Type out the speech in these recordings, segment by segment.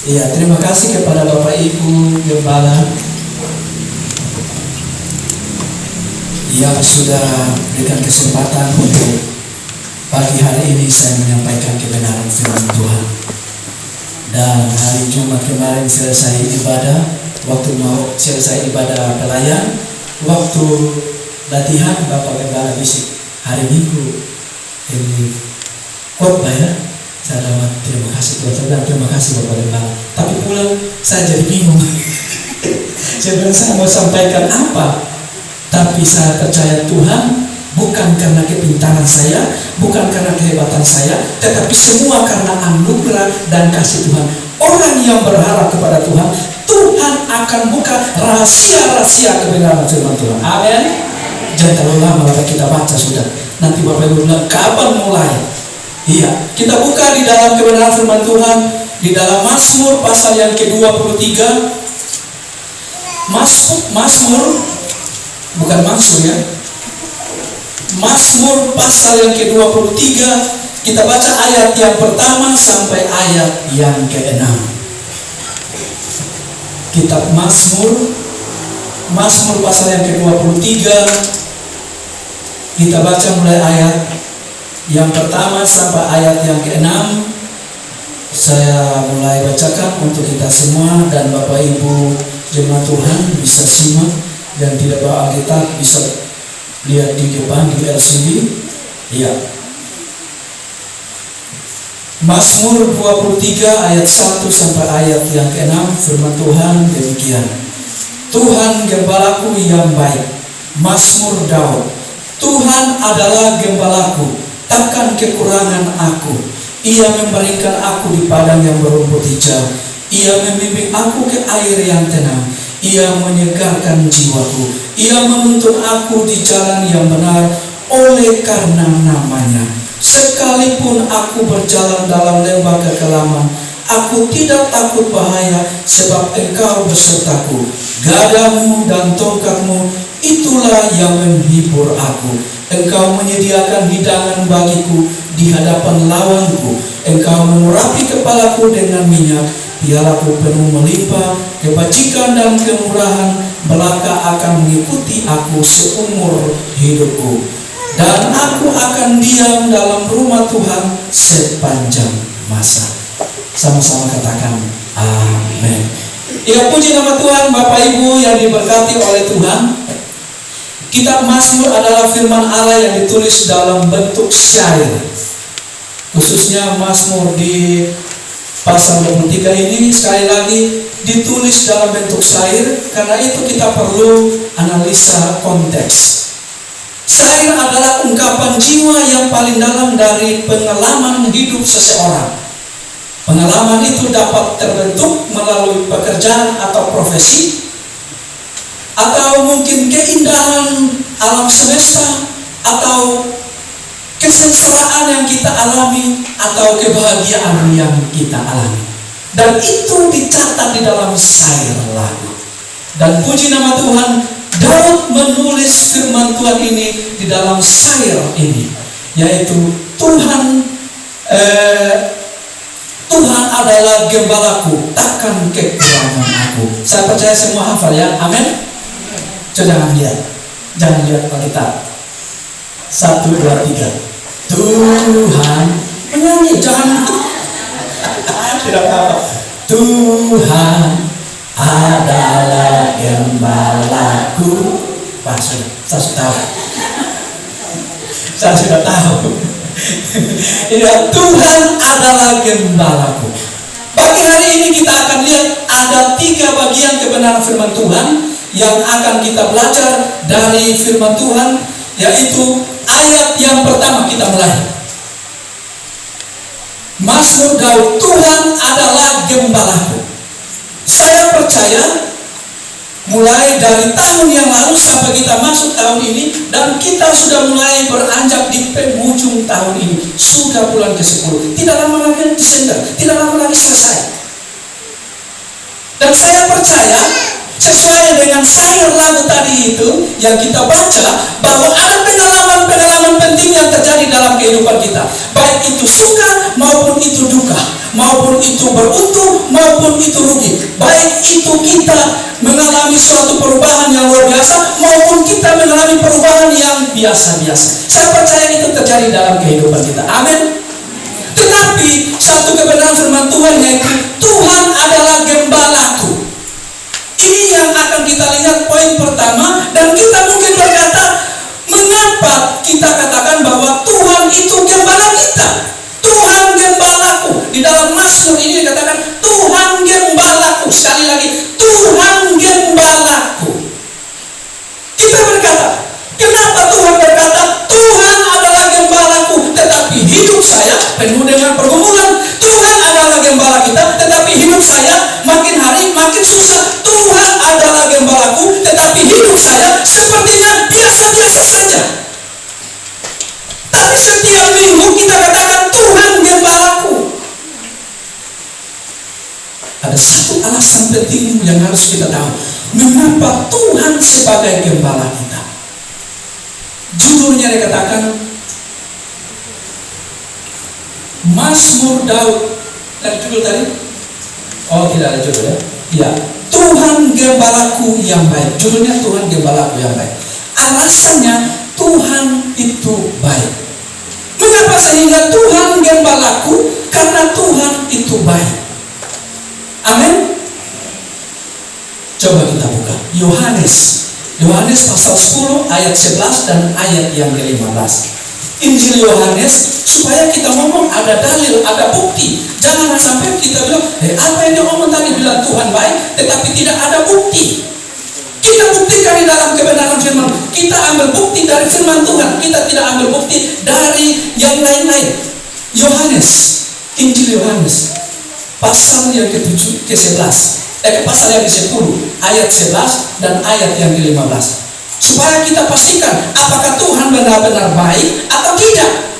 Iya, terima kasih kepada Bapak Ibu Gembala yang sudah berikan kesempatan untuk pagi hari ini saya menyampaikan kebenaran firman Tuhan. Dan hari Jumat kemarin selesai ibadah, waktu mau selesai ibadah pelayan, waktu latihan Bapak Gembala bisik, hari Minggu ini khotbah ya. Saya dapat terima kasih Tuhan, saya bilang terima kasih Bapak Gembala. Tapi pulang saya jadi bingung. Saya bilang saya mau sampaikan apa? Tapi saya percaya Tuhan bukan karena kepintaran saya, bukan karena kehebatan saya, tetapi semua karena anugerah dan kasih Tuhan. Orang yang berharap kepada Tuhan, Tuhan akan buka rahasia-rahasia kebenaran firman Tuhan. Amin. Jangan terlalu lama kita baca sudah. Nanti Bapak Ibu bilang kapan mulai? Iya, kita buka di dalam kebenaran firman Tuhan di dalam Mazmur pasal yang ke-23. Mazmur bukan Mansur ya. Mazmur pasal yang ke-23, kita baca ayat yang pertama sampai ayat yang ke-6. Kitab Mazmur pasal yang ke-23, kita baca mulai ayat yang pertama sampai ayat yang ke-6. Saya mulai bacakan untuk kita semua, dan Bapak Ibu jemaat Tuhan bisa simak, dan tidak bawa Alkitab bisa lihat di depan di LCD. Iya. Mazmur 23 ayat 1 sampai ayat yang ke-6, firman Tuhan demikian. Tuhan gembalaku yang baik. Mazmur Daud. Tuhan adalah gembalaku, takkan kekurangan aku. Ia memberikan aku di padang yang berumput hijau. Ia membimbing aku ke air yang tenang. Ia menyegarkan jiwaku. Ia menuntun aku di jalan yang benar oleh karena namanya. Sekalipun aku berjalan dalam lembah kekelaman, aku tidak takut bahaya, sebab Engkau besertaku. Gadamu dan tongkatmu, itulah yang menghibur aku. Engkau menyediakan hidangan bagiku di hadapan lawanku. Engkau mengurapi kepalaku dengan minyak, pialaku penuh melimpah. Kebajikan dan kemurahan belaka akan mengikuti aku seumur hidupku, dan aku akan diam dalam rumah Tuhan sepanjang masa. Sama-sama katakan amin. Ya, puji nama Tuhan. Bapak Ibu yang diberkati oleh Tuhan, kitab Mazmur adalah firman Allah yang ditulis dalam bentuk syair. Khususnya Mazmur di pasal 23 ini sekali lagi ditulis dalam bentuk syair. Karena itu kita perlu analisa konteks. Syair adalah ungkapan jiwa yang paling dalam dari pengalaman hidup seseorang. Pengalaman itu dapat terbentuk melalui pekerjaan atau profesi, atau mungkin keindahan alam semesta, atau kesengsaraan yang kita alami, atau kebahagiaan yang kita alami. Dan itu dicatat di dalam syair lagu. Dan puji nama Tuhan, Daud menulis firman Tuhan ini di dalam syair ini, yaitu Tuhan adalah gembalaku, takkan kekurangan aku. Saya percaya semua hafal ya, amin. Jangan lihat Alkitab. 1, 2, 3. Tuhan menyanyi, jangan tidak apa. Tuhan adalah gembalaku. Pak, saya sudah tahu. Ya, Tuhan adalah gembalaku. Pagi hari ini kita akan lihat ada 3 bagian kebenaran firman Tuhan yang akan kita belajar dari firman Tuhan, yaitu ayat yang pertama. Kita mulai Mazmur Daud, Tuhan adalah gembalaku. Saya percaya mulai dari tahun yang lalu sampai kita masuk tahun ini, dan kita sudah mulai beranjak di penghujung tahun ini, sudah bulan ke-10. Tidak lama lagi Desember, tidak lama lagi selesai. Dan saya percaya sesuai dengan syair lagu tadi itu yang kita baca, bahwa ada pengalaman-pengalaman penting yang terjadi dalam kehidupan kita, baik itu suka maupun itu duka, maupun itu beruntung maupun maupun itu rugi, baik itu kita mengalami suatu perubahan yang luar biasa maupun kita mengalami perubahan yang biasa-biasa. Saya percaya itu terjadi dalam kehidupan kita. Amin. Tetapi satu kebenaran firman Tuhan yaitu Tuhan adalah gembalaku. Ini yang akan kita lihat poin pertama, dan kita mungkin berkata, mengapa kita katakan bahwa Tuhan itu gembala kita? Tuhan gembalaku. Di dalam Mazmur ini dikatakan Tuhan gembalaku. Sekali lagi, Tuhan gembalaku. Kita berkata, kenapa Tuhan berkata Tuhan adalah gembalaku, tetapi hidup saya penuh dengan pergumulan? Tuhan adalah gembala kita, tetapi hidup saya makin hari makin susah. Tuhan adalah gembalaku, tetapi hidup saya sepertinya biasa-biasa saja. Tapi setiap minggu kita katakan Tuhan gembalaku. Ada satu alasan penting yang harus kita tahu, mengapa Tuhan sebagai gembala kita. Judulnya dikatakan Mazmur Daud. Tadi judul tadi? Oh, tidak ada judul ya? Iya. Tuhan gembalaku yang baik. Judulnya Tuhan gembalaku yang baik. Alasannya Tuhan itu baik. Mengapa sehingga Tuhan gembalaku? Karena Tuhan itu baik. Amin. Coba kita buka Yohanes pasal 10 ayat 11 dan ayat yang ke-15. Injil Yohanes, supaya kita ngomong ada dalil, ada bukti. Jangan sampai kita bilang, apa yang dia ngomong tadi, bilang Tuhan baik, tetapi tidak ada bukti. Kita buktikan di dalam kebenaran firman. Kita ambil bukti dari firman Tuhan. Kita tidak ambil bukti dari yang lain-lain. Injil Yohanes pasal yang ke-11, pasal yang ke-10 ayat 11 dan ayat yang ke-15. Supaya kita pastikan apakah Tuhan benar-benar baik atau tidak.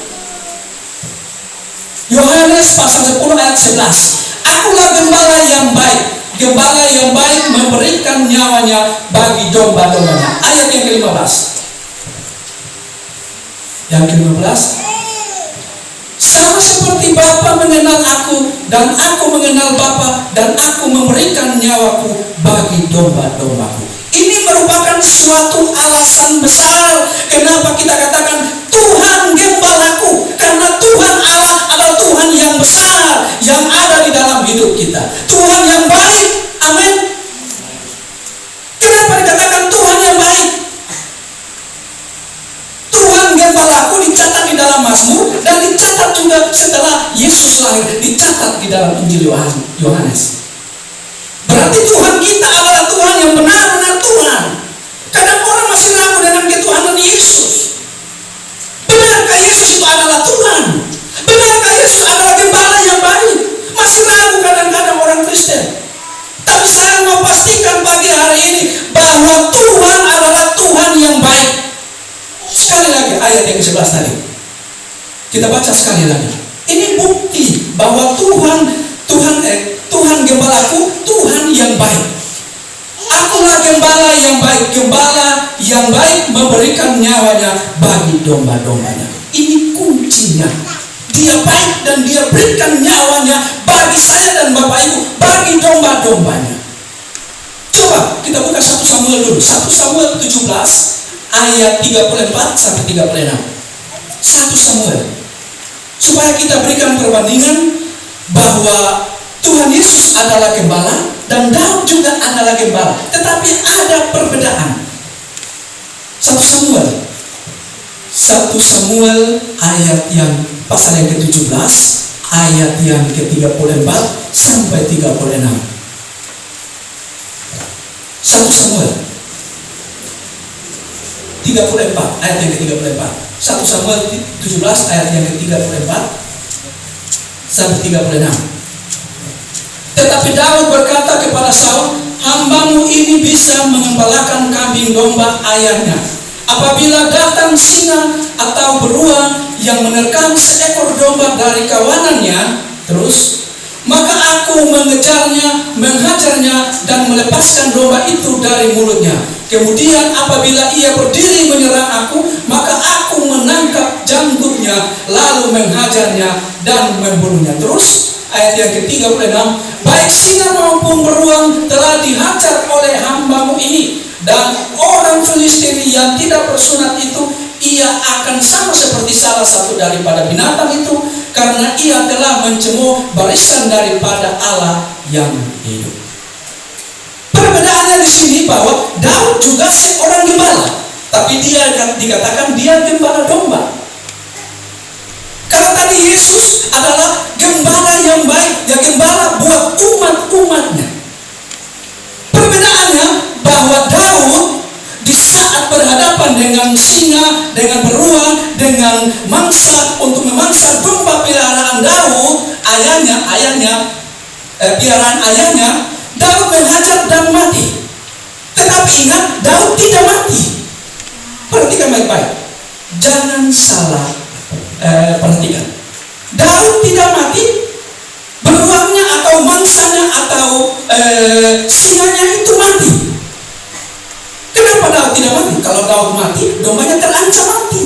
Yohanes pasal 10 ayat 11. Akulah gembala yang baik. Gembala yang baik memberikan nyawanya bagi domba-dombanya. Ayat yang ke-15. Yang ke-15. Sama seperti Bapa mengenal aku dan aku mengenal Bapa, dan aku memberikan nyawaku bagi domba-dombaku. Ini merupakan suatu alasan besar kenapa kita katakan Tuhan gembalaku, karena Tuhan Allah adalah Tuhan yang besar yang ada di dalam hidup kita. Tuhan yang baik. Amin. Kenapa dikatakan Tuhan yang baik? Tuhan gembalaku dicatat di dalam Mazmur, dan dicatat juga setelah Yesus lahir, dicatat di dalam Injil Yohanes. Berarti Tuhan kita adalah Tuhan yang benar-benar Tuhan. Kadang orang masih ragu dengan ketuhanan Yesus. Benarkah Yesus itu adalah Tuhan? Benarkah Yesus adalah gembala yang baik? Masih ragu kadang-kadang orang Kristen. Tapi saya mau pastikan pagi hari ini bahwa Tuhan adalah Tuhan yang baik. Sekali lagi ayat yang ke-11 tadi. Kita baca sekali lagi. Ini bukti bahwa Tuhan gembalaku, Tuhan yang baik. Akulah gembala yang baik. Gembala yang baik memberikan nyawanya bagi domba-dombanya. Ini kuncinya. Dia baik dan dia berikan nyawanya bagi saya dan Bapak Ibu, bagi domba-dombanya. Coba kita buka 1 Samuel dulu. 1 Samuel 17 ayat 34 sampai 36. 1 Samuel. Supaya kita berikan perbandingan bahwa Tuhan Yesus adalah gembala dan Daud juga adalah gembala, tetapi ada perbedaan. 1 Samuel ayat yang pasal yang ke-17 ayat yang ke-34 sampai 36. 1 Samuel 34 ayat yang ke-34. 1 Samuel 17 ayat yang ke-34 sampai 36. Tetapi Daud berkata kepada Saul, hambamu ini bisa mengembalakan kambing domba ayahnya. Apabila datang singa atau beruang yang menerkam seekor domba dari kawanannya, terus, maka aku mengejarnya, menghajarnya, dan melepaskan domba itu dari mulutnya. Kemudian apabila ia berdiri menyerang aku, maka aku menangkap janggutnya, lalu menghajarnya dan membunuhnya. Terus, ayat yang ke-36, baik singa maupun beruang telah dihajar oleh hambamu ini, dan orang Filistin yang tidak bersunat itu, ia akan sama seperti salah satu daripada binatang itu, karena ia telah mencemooh barisan daripada Allah yang hidup. Perbedaannya di sini bahwa Daud juga seorang gembala, tapi dia dikatakan dia gembala domba. Kalau tadi Yesus adalah gembala yang baik, ya gembala buat umat-umatnya. Perbedaannya bahwa Daud di saat berhadapan dengan singa, dengan beruang, dengan mangsa untuk memangsa domba peliharaan Daud, piaraan ayahnya, Daud menghajar dan mati. Tetapi ingat, Daud tidak mati. Perhatikan baik-baik, jangan salah perhatikan. Daud tidak mati, beruangnya atau mangsanya atau singanya itu mati. Kenapa Daud tidak mati? Kalau Daud mati, dombanya terancam mati.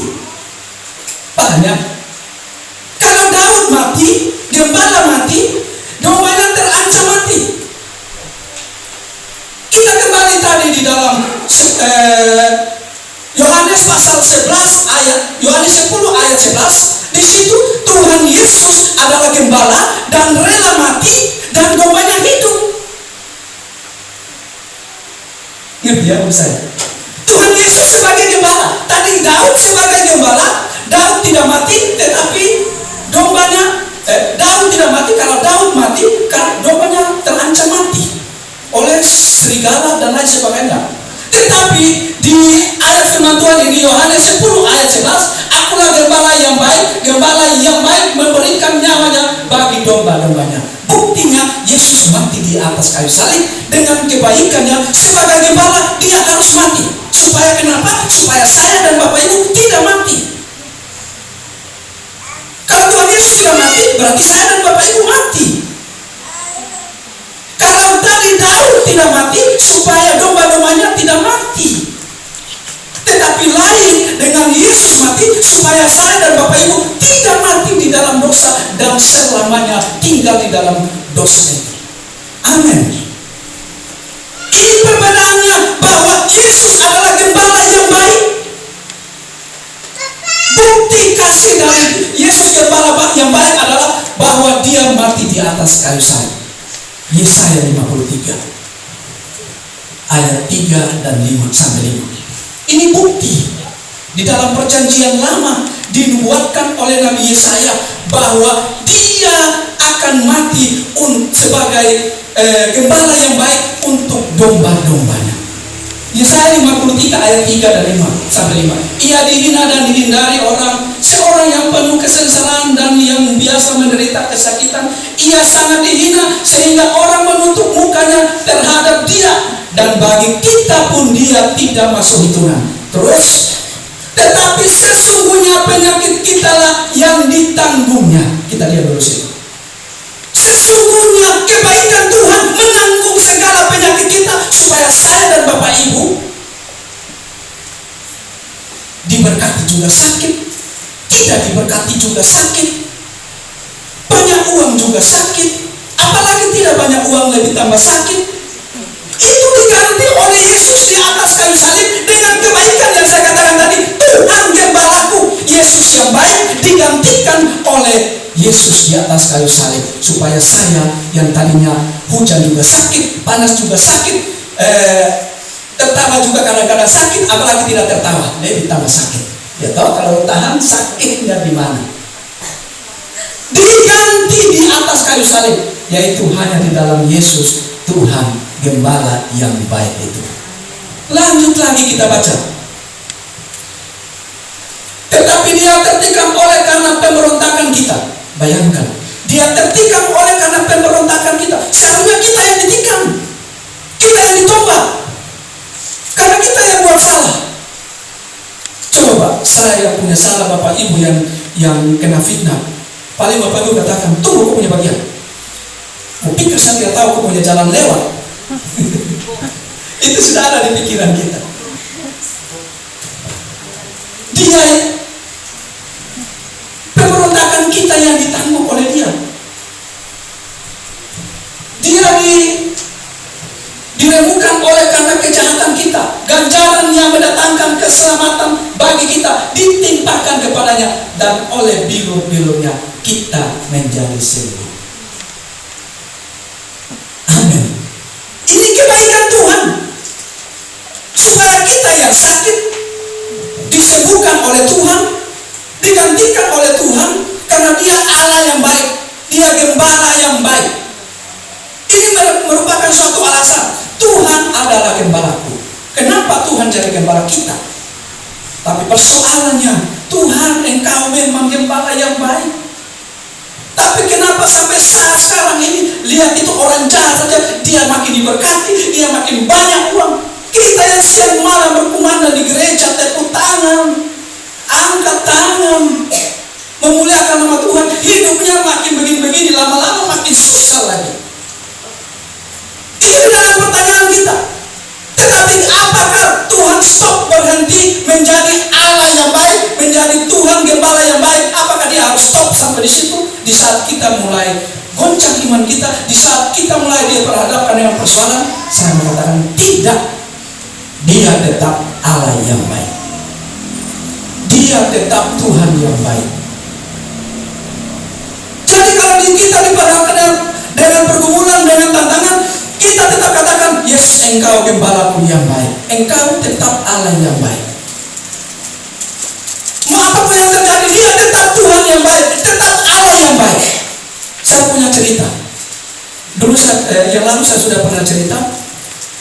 Pahamnya? Kalau Daud mati, gembala mati, dombanya terancam mati. Kita kembali tadi di dalam Yohanes pasal 11 ayat Yohanes 10 ayat 11. Di situ Tuhan Yesus adalah gembala dan rela mati dan dombanya hidup. Ngerti ya saya? Tuhan Yesus sebagai gembala. Tadi Daud sebagai gembala, Daud tidak mati, tetapi dombanya Daud tidak mati. Kalau Daud mati, karena dombanya terancam mati oleh serigala dan lain sebagainya. Tetapi di ayat firman Tuhan ini Yohanes 10 ayat 11, akulah gembala yang baik memberikan nyawanya bagi domba-dombanya. Buktinya Yesus mati di atas kayu salib dengan kebaikannya sebagai gembala. Dia harus mati. Supaya kenapa? Supaya saya dan Bapak Ibu tidak mati. Kalau Tuhan Yesus tidak mati, berarti saya dan Bapak Ibu mati. Kalau tadi Daud tidak mati, supaya domba-dombanya tidak mati. Tetapi lain dengan Yesus mati, supaya saya dan Bapak Ibu tidak mati di dalam dosa dan selamanya tinggal di dalam dosa itu. Amin. Ini perbedaannya, bahwa Yesus adalah gembala yang baik. Bukti kasih dari Yesus gembala yang baik adalah bahwa dia mati di atas kayu salib. Yesaya 53 ayat 3 dan 5 sampai 5. Ini bukti di dalam perjanjian lama dinubuatkan oleh Nabi Yesaya bahwa dia akan mati sebagai gembala yang baik untuk domba-dombanya. Yesaya 53 ayat 3 dan 5 sampai 5. Ia dihina dan dihindari orang, seorang yang penuh kesengsaraan dan yang biasa menderita kesakitan. Ia sangat dihina sehingga orang menutup mukanya terhadap dia, dan bagi kita pun dia tidak masuk hitungan. Terus, tetapi sesungguhnya penyakit kita lah yang ditanggungnya. Kita lihat dulu sini. Sesungguhnya kebaikan Tuhan menanggung segala penyakit kita, supaya saya dan Bapak Ibu diberkati juga sakit, tidak diberkati juga sakit, banyak uang juga sakit, apalagi tidak banyak uang lebih tambah sakit. Itu diganti oleh Yesus di atas kayu salib dengan kebaikan yang saya katakan tadi. Tuhan gembalaku, Yesus yang baik digantikan oleh Yesus di atas kayu salib, supaya saya yang tadinya hujan juga sakit, panas juga sakit, tertawa juga kadang-kadang sakit, apalagi tidak tertawa, lebih tambah sakit. Ya tahu kalau tahan sakitnya di mana? Diganti di atas kayu salib, yaitu hanya di dalam Yesus Tuhan gembala yang baik itu. Lanjut lagi kita baca. Tetapi dia tertikam oleh karena pemberontakan kita. Bayangkan, dia tertikam oleh karena pemberontakan kita. Seharusnya kita yang ditikam, kita yang ditombak, karena kita yang buat salah. Coba saya punya salah, Bapak Ibu yang kena fitnah, paling Bapak Ibu katakan, tunggu, kau punya bagian. Kau pikir saya tidak tahu kau punya jalan lewat. Itu sudah ada di pikiran kita. Dia pemberontakan kita yang ditanggung oleh dia. diremukkan oleh karena kejahatan kita. Ganjaran yang mendatangkan keselamatan bagi kita ditimpakan kepadanya, dan oleh bilur-bilurnya kita menjadi sembuh. Amin. Ini kebaikan Tuhan, supaya kita yang sakit disembuhkan oleh Tuhan, digantikan oleh Tuhan, karena Dia Allah yang baik, Dia gembala yang baik. Ini merupakan suatu alasan Tuhan adalah gembalaku. Kenapa Tuhan jadi gembala kita? Tapi persoalannya, Tuhan, Engkau memang gembala yang baik, tapi kenapa sampai sekarang ini lihat itu orang jahat saja, dia makin diberkati, dia makin banyak uang. Kita yang siang malam berkumandang di gereja, tepuk tangan, angkat tangan, memuliakan nama Tuhan, hidupnya makin begini-begini, lama-lama makin susah lagi. Ini adalah pertanyaan kita. Tetapi apakah Tuhan stop berhenti menjadi Allah yang baik, menjadi Tuhan gembala yang baik? Apakah Dia harus stop sampai di situ? Di saat kita mulai goncang iman kita, di saat kita mulai Dia berhadapan dengan persoalan, saya mengatakan tidak. Dia tetap Allah yang baik. Dia tetap Tuhan yang baik. Jadi kalau kita diperhadapkan dengan pergumulan, dengan tantangan, kita tetap katakan, yes, Engkau gembalaku yang baik. Engkau tetap Allah yang baik. Mau apapun yang terjadi, Dia tetap Tuhan yang baik, tetap Allah yang baik. Saya punya cerita. Dulu yang lalu saya sudah pernah cerita,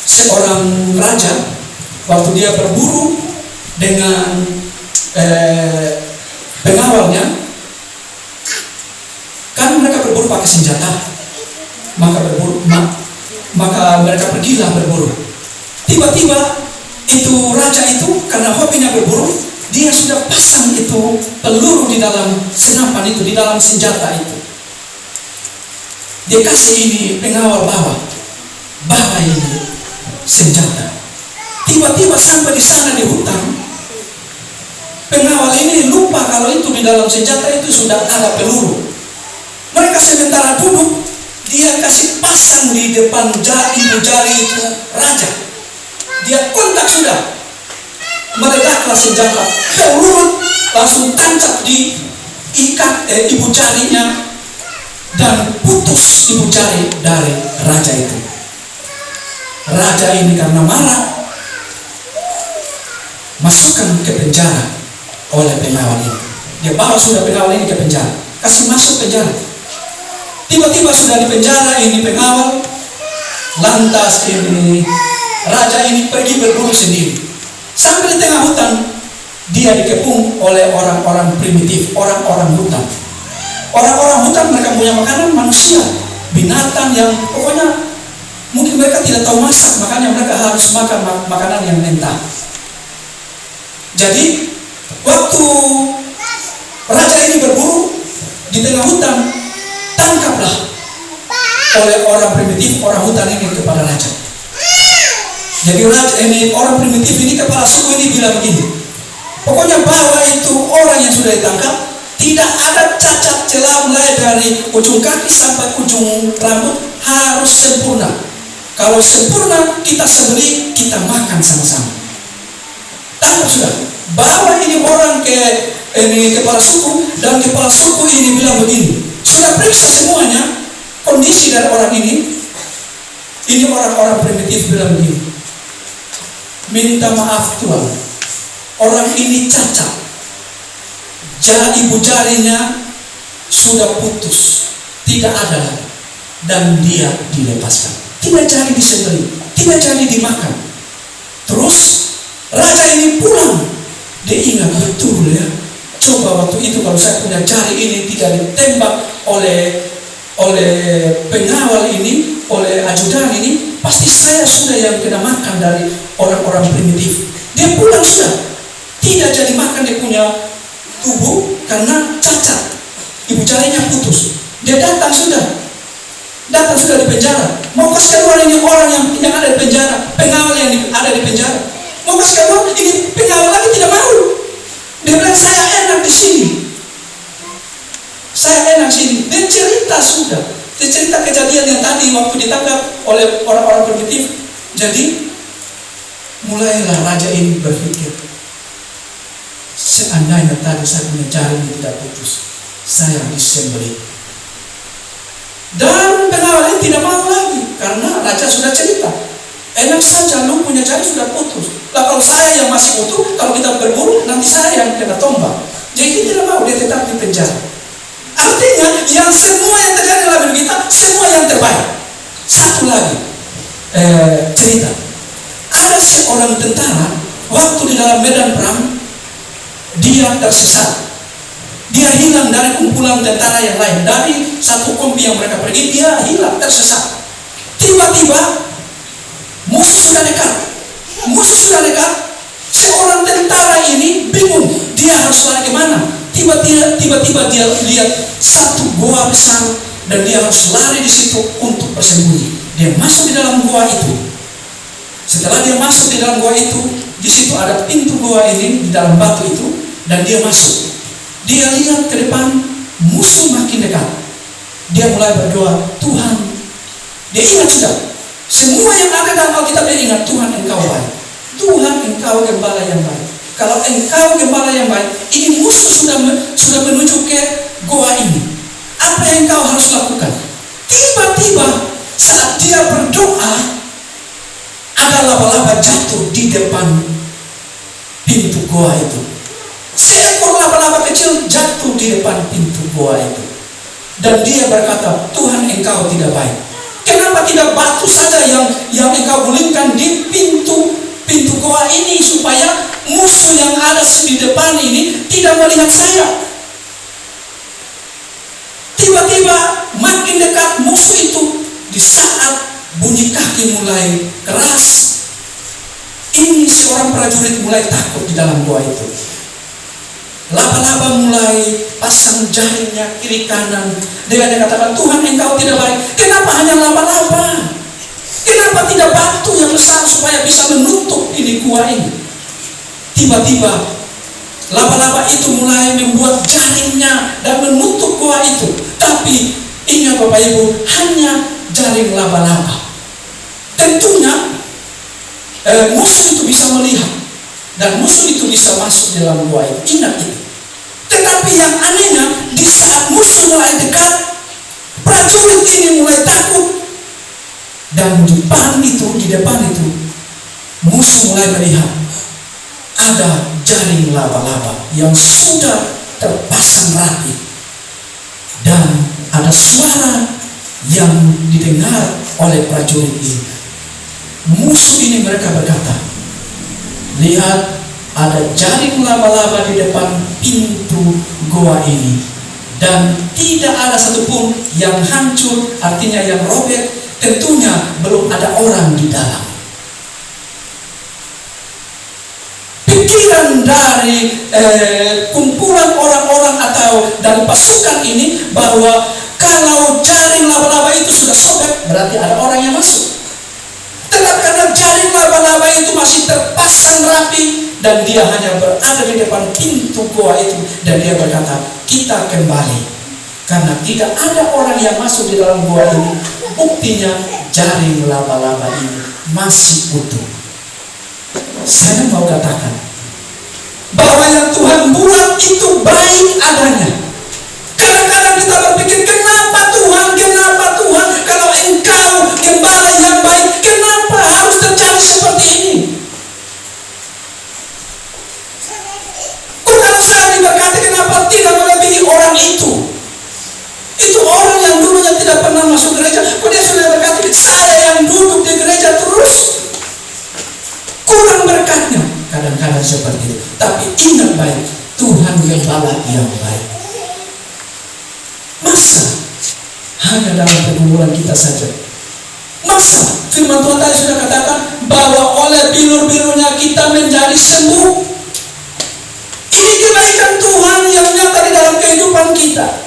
seorang raja waktu dia berburu dengan pengawalnya, kan mereka berburu pakai senjata, maka mereka pergilah berburu. Tiba-tiba itu raja itu karena hobinya berburu, dia sudah pasang itu peluru di dalam senapan itu, di dalam senjata itu. Dia kasih ini pengawal bawa ini senjata. Tiba-tiba sampai di sana di hutan, pengawal ini lupa kalau itu di dalam senjata itu sudah ada peluru. Mereka sementara duduk, dia kasih pasang di depan ibu jari itu raja. Dia kontak sudah, meledaklah senjata, peluru langsung tancap di ikat ibu jarinya, dan putus ibu jari dari raja itu. Raja ini karena marah, masukkan ke penjara oleh pengawal ini. Dia bawa sudah pengawal ini ke penjara, kasih masuk penjara. Tiba-tiba sudah di penjara ini pengawal, lantas ini raja ini pergi berburu sendiri. Sampai di tengah hutan, dia dikepung oleh orang-orang primitif, orang-orang hutan. Orang-orang hutan mereka punya makanan manusia, binatang yang pokoknya mungkin mereka tidak tahu masak, makanya mereka harus makan makanan yang mentah. Jadi waktu raja ini berburu di tengah hutan, tangkaplah oleh orang primitif, orang hutan ini kepada raja. Jadi raja ini, orang primitif ini, kepala suku ini bilang begini, pokoknya bahwa itu orang yang sudah ditangkap tidak ada cacat celah, mulai dari ujung kaki sampai ujung rambut harus sempurna. Kalau sempurna kita sembelih, kita makan sama-sama. Tangkap sudah. Bawa ini orang ke kepala suku, dan kepala suku ini bilang begini, sudah periksa semuanya kondisi dari orang ini orang-orang primitif bilang begini, minta maaf Tuan, orang ini cacat, ibu jarinya sudah putus, tidak ada lagi, dan dia dilepaskan, tidak jadi disembelih, tidak jadi dimakan. Terus raja ini pulang, dia ingat betul ya, coba waktu itu kalau saya punya jari ini tidak ditembak oleh pengawal ini, oleh ajudan ini, pasti saya sudah yang kena makan dari orang-orang primitif. Dia pulang sudah, tidak jadi makan dia punya tubuh karena cacat, ibu jarinya putus. Dia datang sudah di penjara, mau kasih keluar ini orang yang ada di penjara, pengawal yang ada di penjara, mau kasih keluar, ini pengawal lagi tidak mau. Dia bilang saya enak di sini, saya enak sini. Dia cerita sudah, Cerita kejadian yang tadi waktu ditangkap oleh orang-orang primitif. Jadi mulailah raja ini berpikir, seandainya tadi saya punya jaring tidak putus, saya disembelih. Dan pengawal ini tidak mau lagi, karena raja sudah cerita, enak saja lu punya jaring sudah putus. Lah kalau saya yang masih utuh, kalau kita berburu nanti saya yang kena tombak. Jadi dia tidak mau, dia tetap di penjara. Artinya yang semua yang terjadi dalam hidup kita, semua yang terbaik. Satu lagi cerita, ada seorang tentara waktu di dalam medan perang, dia tersesat. Dia hilang dari kumpulan tentara yang lain, dari satu kompi yang mereka pergi, dia hilang, tersesat. Tiba-tiba musuh sudah dekat. Seorang tentara ini bingung, dia harus lari kemana. Tiba-tiba dia lihat satu goa besar dan dia harus lari di situ untuk bersembunyi. Dia masuk di dalam goa itu. Setelah dia masuk di dalam goa itu, di situ ada pintu goa ini di dalam batu itu, dan dia masuk. Dia lihat ke depan, musuh makin dekat. Dia mulai berdoa, Tuhan. Dia ingat sudah, semua yang ada dalam Alkitab dia ingat, Tuhan Engkau baik. Tuhan Engkau gembala yang baik. Kalau Engkau gembala yang baik, ini musuh sudah menuju ke goa ini. Apa yang Engkau harus lakukan? Tiba-tiba saat dia berdoa, ada laba-laba jatuh di depan pintu goa itu. Seekor laba-laba kecil jatuh di depan pintu goa itu. Dan dia berkata, Tuhan Engkau tidak baik. Kenapa tidak batu saja yang Engkau gulingkan di pintu goa ini, supaya musuh yang ada di depan ini tidak melihat saya. Tiba-tiba makin dekat musuh itu. Di saat bunyi kaki mulai keras, ini seorang prajurit mulai takut di dalam goa itu. Laba-laba mulai pasang jaringnya kiri kanan. Dia katakan, Tuhan Engkau tidak baik. Kenapa hanya laba-laba? Kenapa tidak batu yang besar supaya bisa menutup ini gua ini? Tiba-tiba laba-laba itu mulai membuat jaringnya dan menutup gua itu. Tapi ingat Bapak Ibu, hanya jaring laba-laba. Tentunya musuh itu bisa melihat dan musuh itu bisa masuk di dalam gua itu. Ingat itu. Tetapi yang anehnya, di saat musuh mulai dekat, prajurit ini mulai takut. Dan di depan itu, musuh mulai melihat ada jaring laba-laba yang sudah terpasang rapi. Dan ada suara yang didengar oleh prajurit ini. Musuh ini mereka berkata, lihat, ada jaring laba-laba di depan pintu goa ini, dan tidak ada satupun yang hancur, artinya yang robek. Tentunya belum ada orang di dalam. Pikiran dari kumpulan orang-orang atau dari pasukan ini bahwa kalau jaring laba-laba itu sudah sobek, berarti ada orang yang masuk. Tetapi karena jaring laba-laba itu masih terpasang rapi dan dia hanya berada di depan pintu goa itu, dan dia berkata, kita kembali karena tidak ada orang yang masuk di dalam goa ini. Buktinya jaring laba-laba ini masih utuh. Saya mau katakan bahwa yang Tuhan buat itu baik adanya. Kadang-kadang kita berpikir, kenapa Tuhan kalau Engkau gembala yang baik, kenapa harus terjadi seperti ini? Kok kalau saya diberkati, kenapa tidak melebihi orang itu? Itu orang yang dulunya tidak pernah masuk gereja, kok dia sudah berkati? Saya yang duduk di gereja terus kurang berkatnya. Kadang-kadang seperti itu. Tapi ingat baik, Tuhan gembala yang baik. Masa hanya dalam pergumulan kita saja? Masa firman Tuhan tadi sudah katakan bahwa oleh bilur-bilurnya kita menjadi sembuh? Ini kebaikan Tuhan yang nyata di dalam kehidupan kita.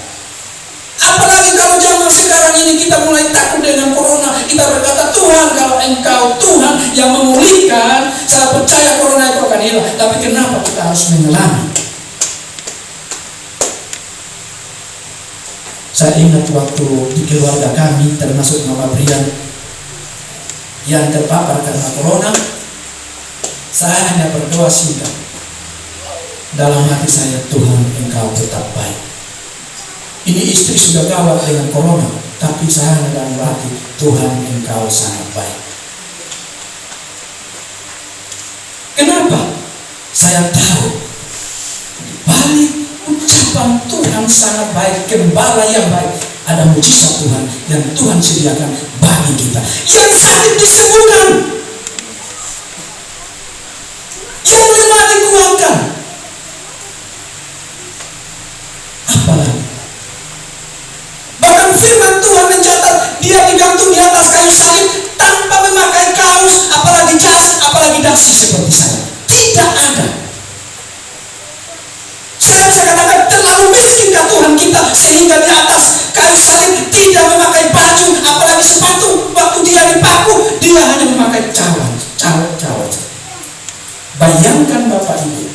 Apalagi kalau zaman sekarang ini kita mulai takut dengan corona. Kita berkata, Tuhan, kalau Engkau Tuhan yang memulihkan, saya percaya corona itu akan hilang. Tapi kenapa kita harus mengelami? Saya Saya ingat waktu di keluarga kami, termasuk Mama Brian yang terpapar karena corona, saya hanya berdoa singkat dalam hati saya, Tuhan Engkau tetap baik. Ini istri sudah gawat dengan corona, tapi saya hanya dalam hati, Tuhan Engkau sangat baik. Kenapa? Saya tahu balik ucapan Tuhan sangat baik, gembala yang baik, ada mujizat Tuhan yang Tuhan sediakan bagi kita. Yang sakit disembuhkan, yang lemah dikuatkan. Apalagi? Bahkan firman Tuhan mencatat dia digantung di atas kayu salib tanpa memakai kaos, apalagi jas, apalagi dasi seperti saya. Tidak ada. Saya bisa katakan terlalu miskinkah Tuhan kita sehingga di atas kayu salib tidak memakai baju, apalagi sepatu. Waktu dia dipaku, dia hanya memakai cawan. Bayangkan Bapak Ibu,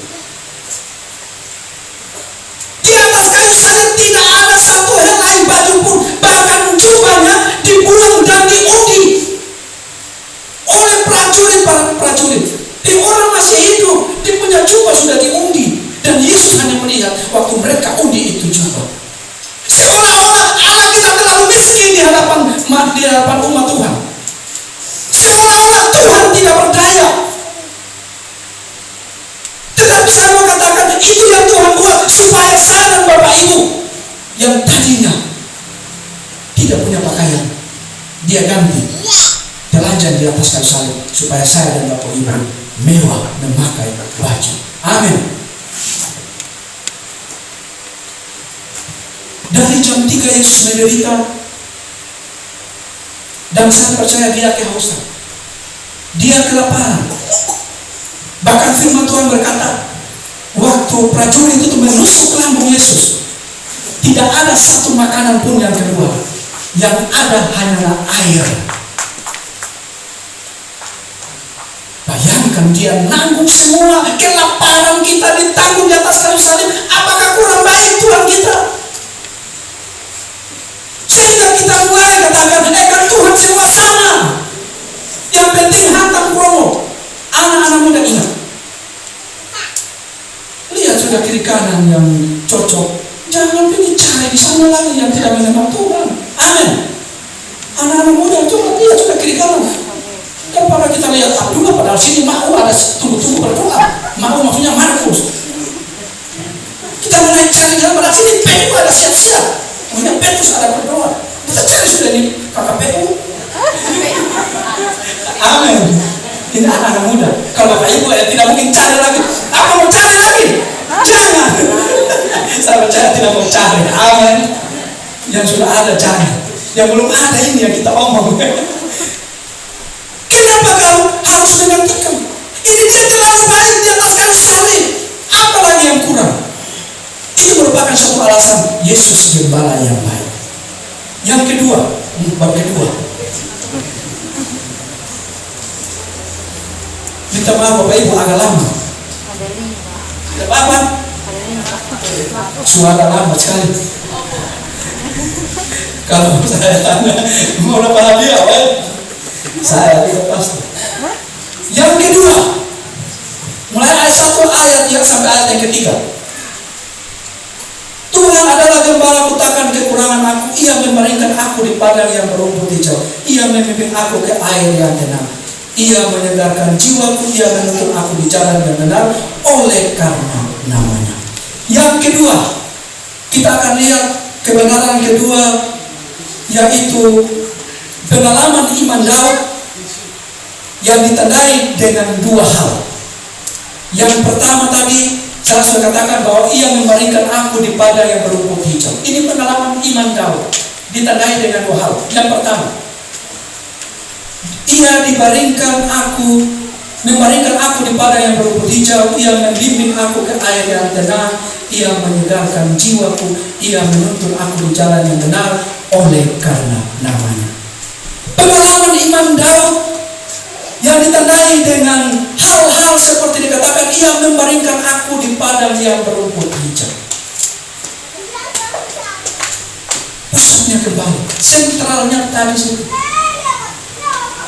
di atas kayu salib tidak ada satu helai baju pun, bahkan jubahnya dibuang dan diundi oleh prajurit. Orang masih hidup, dia punya jubah sudah diundi, dan Yesus hanya melihat waktu mereka undi itu jubah. Seolah-olah Allah kita terlalu miskin di hadapan umat Tuhan. Seolah-olah Tuhan tidak berdaya. Tetapi saya mau katakan, itu yang Tuhan buat supaya saya dan Bapak Ibu yang tadinya tidak punya pakaian, dia ganti telanjang di atas kayu salib supaya saya dan Bapak Ibu mewah memakai baju. Amin. Dari jam 3 Yesus menderita, dan saya percaya dia kehausan, dia kelaparan. Bahkan firman Tuhan berkata, waktu prajurit itu menusuk lambung Yesus, tidak ada satu makanan pun yang keluar, yang ada hanyalah air. Bayangkan dia nanggung semua kelaparan kita, ditanggung di atas kayu salib. Apakah kurang baik Tuhan kita? Sehingga kita mulai katakan, kan Tuhan semua sama. Yang penting hantam promo. Anak-anak muda ingat, lihat sudah kiri kanan yang cocok, jangan pilih cari di sana lagi yang tidak mengenal Tuhan. Amin. Anak-anak muda coba lihat sudah kiri kanan. Daripada kita lihat Abdullah, padahal sini mau ada tunggu-tunggu berdoa. Mau maksudnya Markus. Kita mulai cari jalan, padahal sini PU ada siap-siap. Kemudian Petrus ada berdoa. Kita cari sudah di kakak PU. Amin. Ini anak-anak muda. Kalau Bapak Ibu tidak mungkin cari lagi. Apa mau cari lagi? Jangan. Saya percaya tidak mau cari. Amin. Yang sudah ada jangan. Yang belum ada ini yang kita omong. Kenapa kau harus menantikan? Ini dia terlalu baik di atas kayu salib. Apa lagi yang kurang? Ini merupakan satu alasan Yesus gembala yang baik. Yang kedua, bab kedua. Minta maaf Bapak Ibu agak lama. Tidak apa-apa. Suara lambat sekali. Kalau saya tanya mau berapa hadiah, saya tidak pasti. Yang kedua, mulai ayat 1 ayat yang sampai ayat yang ketiga. Tuhan adalah gembala, takkan kekurangan aku. Ia membaringkan aku di padang yang berumput hijau. Ia memimpin aku ke air yang tenang. Ia menyegarkan jiwaku. Ia menuntun aku di jalan yang benar oleh karena namanya. Yang kedua, kita akan lihat kebenaran kedua, yaitu pengalaman iman Daud yang ditandai dengan dua hal. Yang pertama tadi saya sudah katakan bahwa ia membaringkan aku di padang yang berumput hijau. Ini pengalaman iman Daud ditandai dengan dua hal. Yang pertama, ia membaringkan aku di padang yang berumput hijau. Ia membimbing aku ke air yang tenang. Ia menyegarkan jiwaku. Ia menuntun aku di jalan yang benar oleh karena namanya. Pengalaman iman Daud yang ditandai dengan hal-hal seperti dikatakan, ia membaringkan aku di padang yang berumput hijau. maksudnya kembali? Sentralnya tadi situ.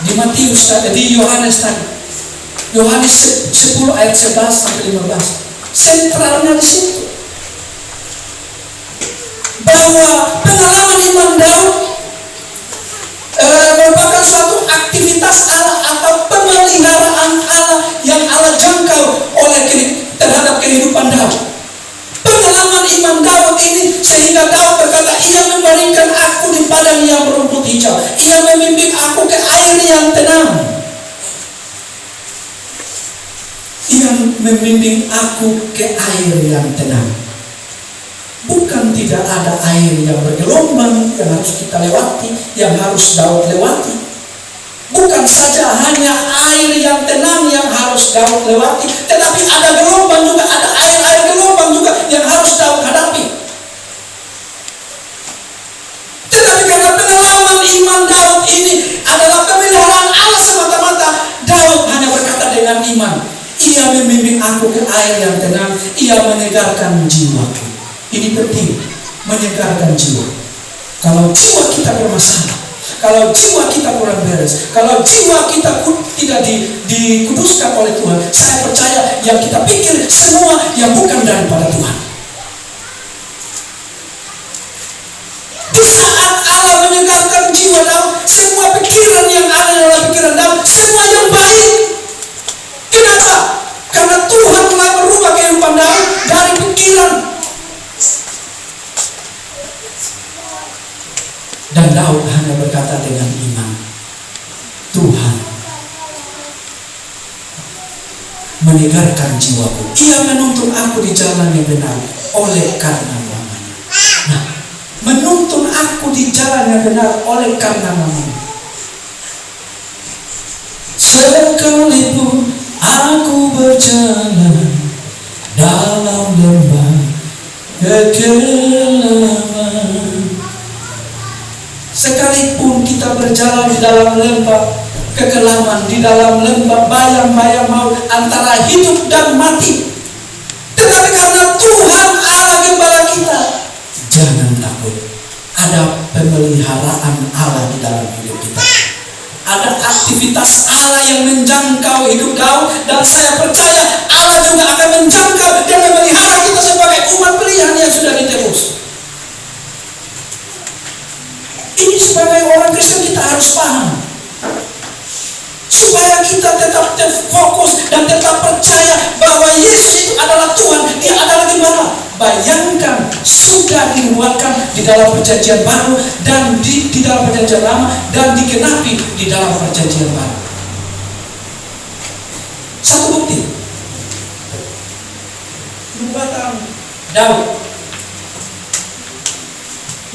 Di Matius tadi, di Yohanes tadi. Yohanes 10 ayat 11 sampai 15. Sentralnya di situ. Bahwa pengalaman iman Daud merupakan suatu aktivitas Allah atau pemeliharaan Allah yang Allah jangkau terhadap kehidupan Daud. Pengalaman iman Daud ini sehingga Daud berkata, ia membaringkan aku di padang yang berumput hijau, ia membimbing aku ke air yang tenang, ia membimbing aku ke air yang tenang. Bukan tidak ada air yang bergelombang yang harus kita lewati, yang harus Daud lewati. Bukan saja hanya air yang tenang yang harus Daud lewati, tetapi ada gelombang juga, ada air gelombang juga yang harus Daud hadapi. Tetapi karena pengalaman iman Daud ini adalah pemeliharaan Allah semata-mata, Daud hanya berkata dengan iman, ia membimbing aku ke air yang tenang, ia menyegarkan jiwaku. Ini penting, menyegarkan jiwa. Kalau jiwa kita bermasalah, kalau jiwa kita kurang beres, kalau jiwa kita tidak dikuduskan oleh Tuhan, saya percaya yang kita pikir semua yang bukan daripada Tuhan. Di saat Allah menyegarkan jiwa Daud, semua pikiran yang ada dalam pikiran Daud, semua yang baik. Kenapa? Karena Tuhan telah merubah kehidupan Daud dari pikiran. Dan Daud hanya berkata dengan iman, Tuhan menyegarkan jiwaku. Ia menuntun aku di jalan yang benar oleh karena namanya. Nah, menuntun aku di jalan yang benar oleh karena namanya. Sekalipun aku berjalan dalam lembah kekelaman, sekalipun kita berjalan di dalam lembah kekelaman, di dalam lembah bayang-bayang maut antara hidup dan mati, tetapi karena Tuhan Allah gembala kita, jangan takut. Ada pemeliharaan Allah di dalam hidup kita. Ada aktivitas Allah yang menjangkau hidup Daud, dan saya percaya Allah juga akan menjangkau dan memelihara kita sebagai umat pilihan yang sudah ditebus. Ini sebagai orang Kristen kita harus paham, supaya kita tetap fokus dan tetap percaya bahwa Yesus itu adalah Tuhan, Dia adalah Gembala. Bayangkan, sudah dibuatkan di dalam perjanjian baru dan di dalam perjanjian lama, dan digenapi di dalam perjanjian baru. Satu bukti, nubuatan Daud.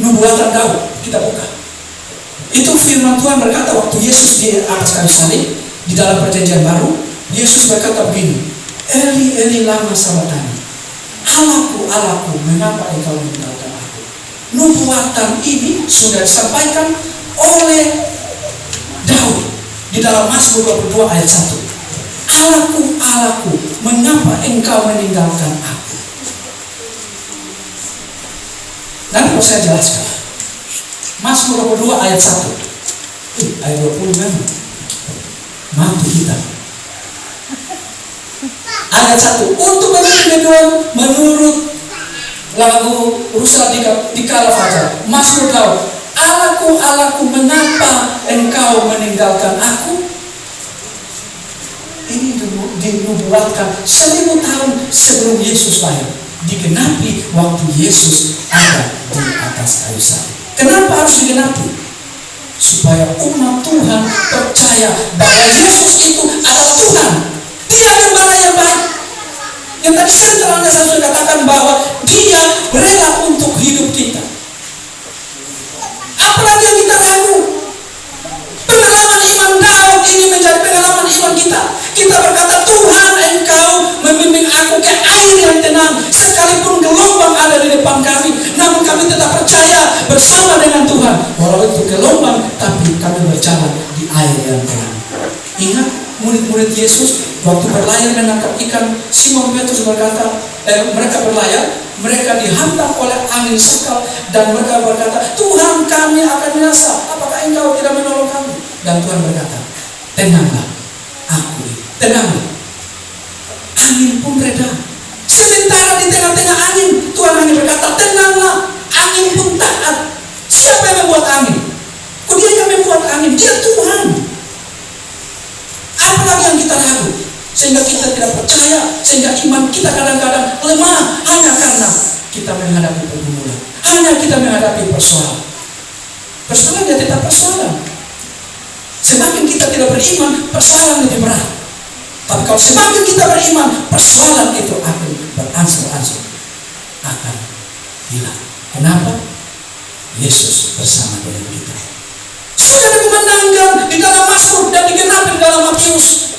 Nubuatan Daud, kita buka. Itu firman Tuhan berkata waktu Yesus di atas kayu salib di dalam perjanjian baru, Yesus berkata begini, Eli, Eli lama sabatani, Allahku, Allahku, mengapa engkau meninggalkan aku? Nubuatan ini sudah disampaikan oleh Daud di dalam Mazmur 22 ayat 1. Allahku, Allahku, mengapa engkau meninggalkan aku? Nanti mau saya jelaskan. Mazmur 22 ayat 1. Ayat 20 memang mati kita. Ayat 1. Untuk menurut lagu Rusa di kala fajar, Mazmur Daud, Allahku, Allahku, mengapa engkau meninggalkan aku? Ini dinubuatkan 1000 tahun sebelum Yesus lahir, digenapi waktu Yesus ada di atas kayu salib. Kenapa harus digenapi? Supaya umat Tuhan percaya bahwa Yesus itu adalah Tuhan, Dia gembala yang baik. Yang tadi sentralnya saya sudah katakan bahwa Dia rela untuk hidup kita. Apalagi yang kita ragu. Pengalaman iman Daud ini menjadi pengalaman iman kita. Kita berkata, Tuhan, engkau membimbing aku ke air yang tenang, sekalipun gelombang ada di depan kami, namun kami tetap percaya bersama dengan Tuhan. Walau itu gelombang, tapi kami berjalan di air yang tenang. Ingat murid-murid Yesus waktu berlayar menangkap ikan, Simon Petrus berkata, mereka berlayar mereka dihantam oleh angin sekal dan mereka berkata, Tuhan kami akan binasa, apakah engkau tidak menolong kami? Dan Tuhan berkata, tenanglah, aku tenanglah. Angin pun reda. Sementara di tengah-tengah angin, Tuhan hanya berkata, tenanglah, angin pun taat. Siapa yang membuat angin? Dia yang membuat angin, dia Tuhan. Apalagi yang kita ragu, sehingga kita tidak percaya, sehingga iman kita kadang-kadang lemah hanya karena kita menghadapi pergumulan, hanya kita menghadapi persoalan. Persoalan dia tetap persoalan. Semakin kita tidak beriman, persoalan lebih berat. Tapi kalau semakin kita beriman, persoalan itu akan berangsur-angsur akan hilang. Kenapa? Yesus bersama dengan kita. Sudah dikumandangkan di dalam Mazmur dan digenapi di dalam Matius.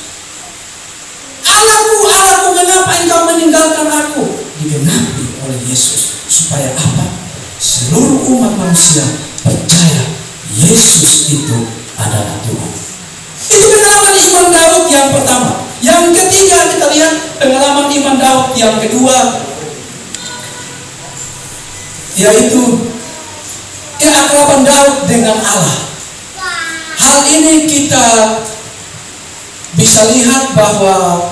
Allahku, Allahku, mengapa engkau meninggalkan aku? Digenapi oleh Yesus. Supaya apa? Seluruh umat manusia percaya Yesus itu adalah Tuhan. Itu pengalaman iman Daud yang pertama. Yang ketiga kita lihat pengalaman iman Daud yang kedua, yaitu keakraban Daud dengan Allah. Hal ini kita bisa lihat bahwa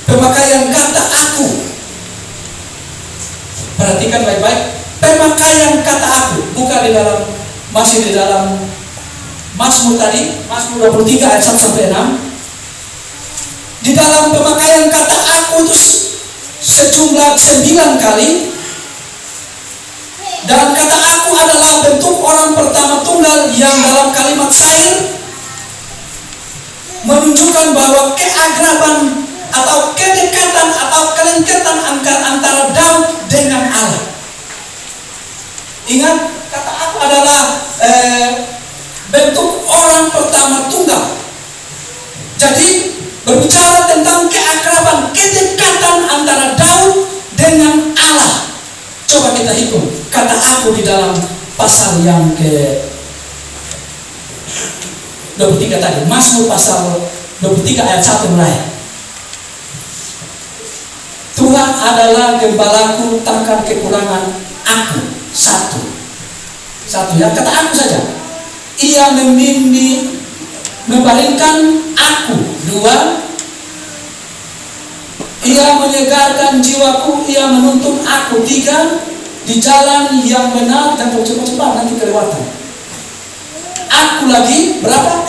pemakaian kata aku, perhatikan baik-baik, pemakaian kata aku, bukan di dalam, masih di dalam Mazmur tadi, Mazmur 23 ayat 1 sampai 6. Di dalam pemakaian kata aku itu sejumlah 9 kali. Dan kata aku adalah bentuk orang pertama tunggal yang dalam kalimat syair menunjukkan bahwa keakraban atau kedekatan atau kelengketan antara Daud dengan Allah. Ingat, kata aku adalah bentuk orang pertama tunggal. Jadi berbicara tentang keakraban, kedekatan antara Daud dengan Allah. Coba kita hitung kata aku di dalam pasal yang ke 23 tadi, Mazmur pasal 23 ayat 1 mulai. Tuhan adalah gembalaku, takkan kekurangan aku. Satu ya, kata aku saja. Ia membimbing, membaringkan aku. 2, ia menyegarkan jiwaku, ia menuntun aku. 3, di jalan yang benar, dan cepat-cepat nanti kelewatan. Aku lagi berapa?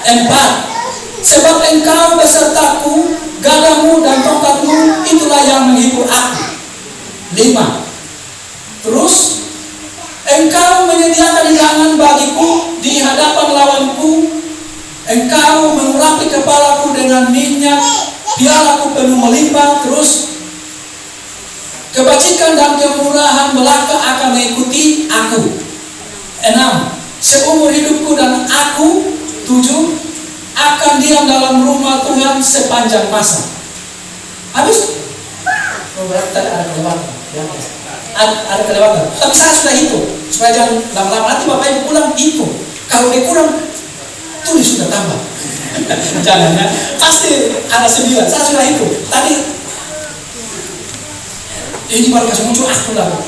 4, sebab engkau besertaku, gadamu dan tongkatmu itulah yang menghibur aku. 5, terus engkau menyediakan hidangan bagiku di hadapan lawanku, engkau mengurapi kepalaku dengan minyak, pialaku penuh melimpah. Terus kebajikan dan kemurahan belaka akan mengikuti aku. 6, seumur hidupku dan aku. 7, akan diam dalam rumah Tuhan sepanjang masa. Habis? Berarti tadi ada kelewatan. Ada kelewatan. Tapi saya sudah hitung supaya jangan lama-lama nanti Bapak Ibu pulang hitung. Kalau dikurang, tulis sudah tambah. Jangan ya. Pasti ada 9. Saya sudah hitung. Tadi ini baru kasih muncul aku lewat.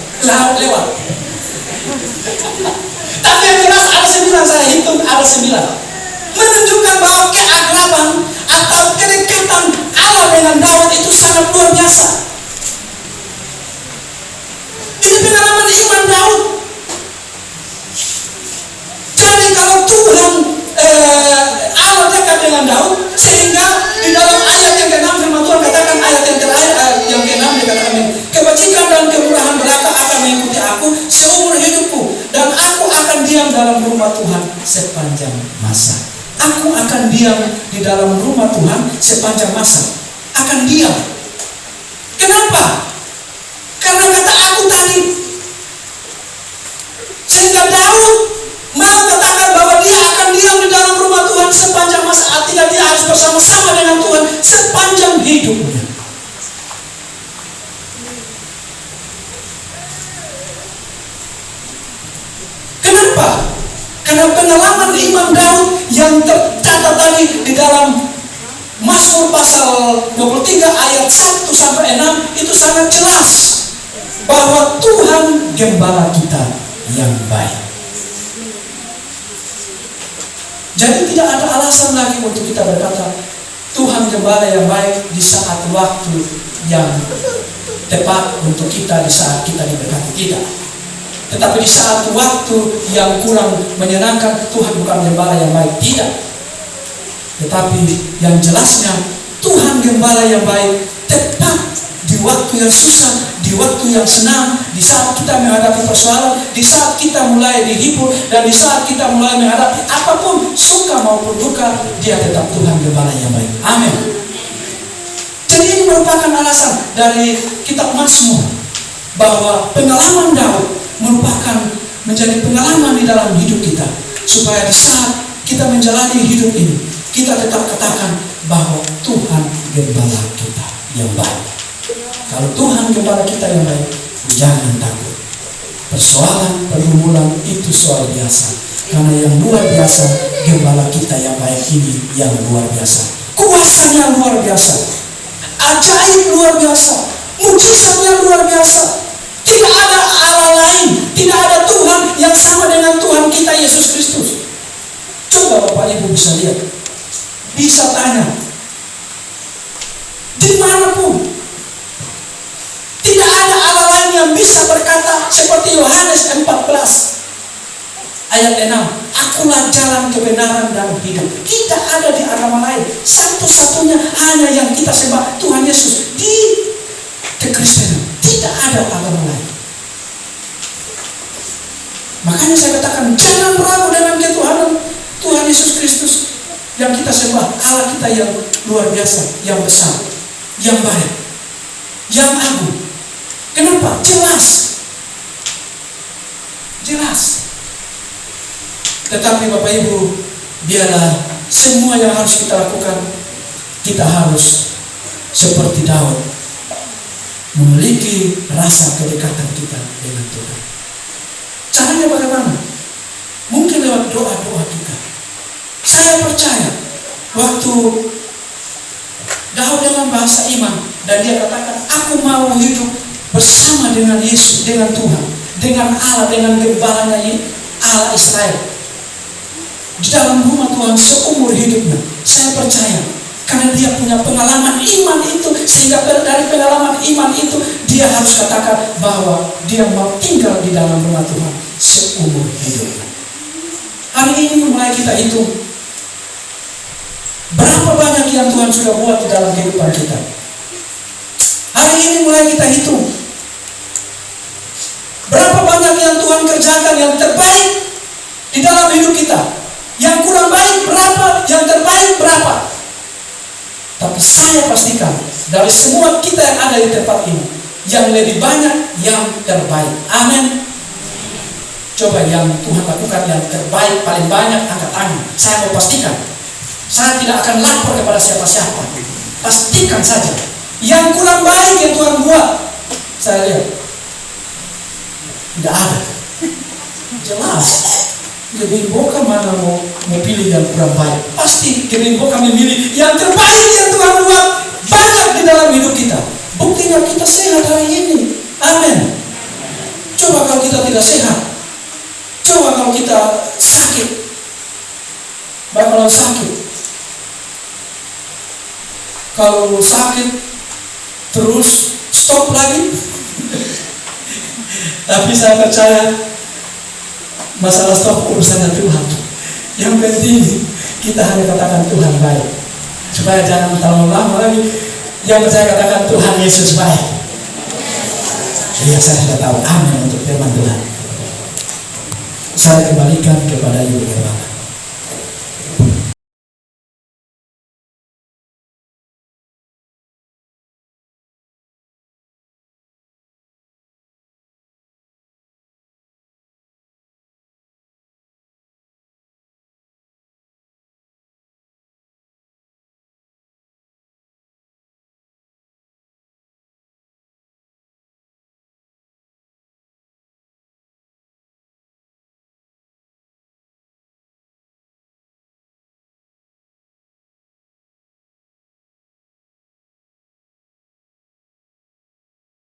Tapi yang jelas ada 9, saya hitung ada 9. Menunjukkan bahwa keakraban atau kedekatan Allah dengan Daud itu sangat luar biasa. Ini pengalaman iman Daud. Jadi kalau Tuhan Allah dekat dengan Daud, sehingga di dalam ayat yang ke-6 firman Tuhan katakan, ayat yang terakhir, ayat yang ke-6 dikatakan, kebajikan dan kemurahan belaka akan mengikuti aku seumur hidupku, dan aku akan diam dalam rumah Tuhan sepanjang masa. Aku akan diam di dalam rumah Tuhan sepanjang masa. Akan diam. Kenapa? Karena kata aku tadi. Sehingga Daud mau katakan bahwa dia akan diam di dalam rumah Tuhan sepanjang masa. Artinya dia harus bersama-sama dengan Tuhan sepanjang hidupnya. Kenapa? Karena pengalaman iman Daud yang tercatat tadi di dalam Mazmur pasal 23 ayat 1 sampai 6 itu sangat jelas. bahwa Tuhan gembala kita yang baik. Jadi tidak ada alasan lagi untuk kita berkata Tuhan gembala yang baik di saat waktu yang tepat untuk kita, di saat kita diberkati, tidak. Tetapi di saat waktu yang kurang menyenangkan, Tuhan bukan gembala yang baik, tidak. Tetapi yang jelasnya Tuhan gembala yang baik tepat di waktu yang susah, di waktu yang senang, di saat kita menghadapi persoalan, di saat kita mulai dihibur, dan di saat kita mulai menghadapi apapun, suka maupun duka, Dia tetap Tuhan gembala yang baik. Amin. Jadi ini merupakan alasan dari kitab Mazmur bahwa pengalaman Daud merupakan menjadi pengalaman di dalam hidup kita, supaya di saat kita menjalani hidup ini, kita tetap katakan bahwa Tuhan gembala kita yang baik. Kalau Tuhan gembala kita yang baik, jangan takut. Persoalan, pergumulan itu soal biasa, karena yang luar biasa, gembala kita yang baik ini yang luar biasa. Kuasanya luar biasa, ajaib luar biasa, mujizatnya luar biasa. Tidak ada Allah lain, tidak ada Tuhan yang sama dengan Tuhan kita Yesus Kristus. Coba Bapak Ibu bisa lihat, bisa tanya, dimanapun, tidak ada Allah lain yang bisa berkata seperti Yohanes 14 ayat 6, akulah jalan kebenaran dan hidup. Tidak ada di agama lain, satu-satunya hanya yang kita sembah Tuhan Yesus di kekristenan. Tidak ada agama lain. Makanya saya katakan jangan ragu dengan ketuhanan Tuhan Yesus Kristus yang kita sembah. Allah kita yang luar biasa, yang besar, yang baik, yang agung. Kenapa? Jelas. Tetapi Bapak Ibu, biarlah semua yang harus kita lakukan, kita harus seperti Daud, memiliki rasa kedekatan kita dengan Tuhan. Caranya bagaimana? Mungkin lewat doa-doa kita. Saya percaya waktu Daud dalam bahasa iman, dan dia katakan, aku mau hidup bersama dengan Yesus, dengan Tuhan, dengan Allah, dengan gembalanya Allah Israel, di dalam rumah Tuhan seumur hidupnya. Saya percaya karena dia punya pengalaman iman itu, sehingga dari pengalaman iman itu dia harus katakan bahwa dia mau tinggal di dalam rumah Tuhan seumur hidupnya. Hari ini mulai kita hitung berapa banyak yang Tuhan sudah buat di dalam kehidupan kita. Hari ini mulai kita hitung berapa banyak yang Tuhan kerjakan yang terbaik di dalam hidup kita. Yang kurang baik berapa, yang terbaik berapa. Tapi saya pastikan dari semua kita yang ada di tempat ini, yang lebih banyak yang terbaik. Amin. Coba yang Tuhan lakukan yang terbaik paling banyak, angkat tangan. Saya mau pastikan. Saya tidak akan lapor kepada siapa-siapa. Pastikan saja. Yang kurang baik yang Tuhan buat, saya lihat tidak ada. Jelas. Gembala kami mana mau pilih yang kurang baik? Pasti gembala kami memilih yang terbaik yang Tuhan buat banyak di dalam hidup kita. Buktinya kita sehat hari ini. Amin. Coba kalau kita tidak sehat, coba kalau kita sakit, bakalan sakit. Kalau sakit terus stop lagi. Tapi saya percaya masalah stop urusannya Tuhan. Yang penting kita hanya katakan Tuhan baik, supaya jangan terlalu lama lagi. Yang percaya katakan Tuhan Yesus baik. Iya, saya sudah tahu. Amin untuk firman Tuhan. Saya kembalikan kepada Ibu Gembala.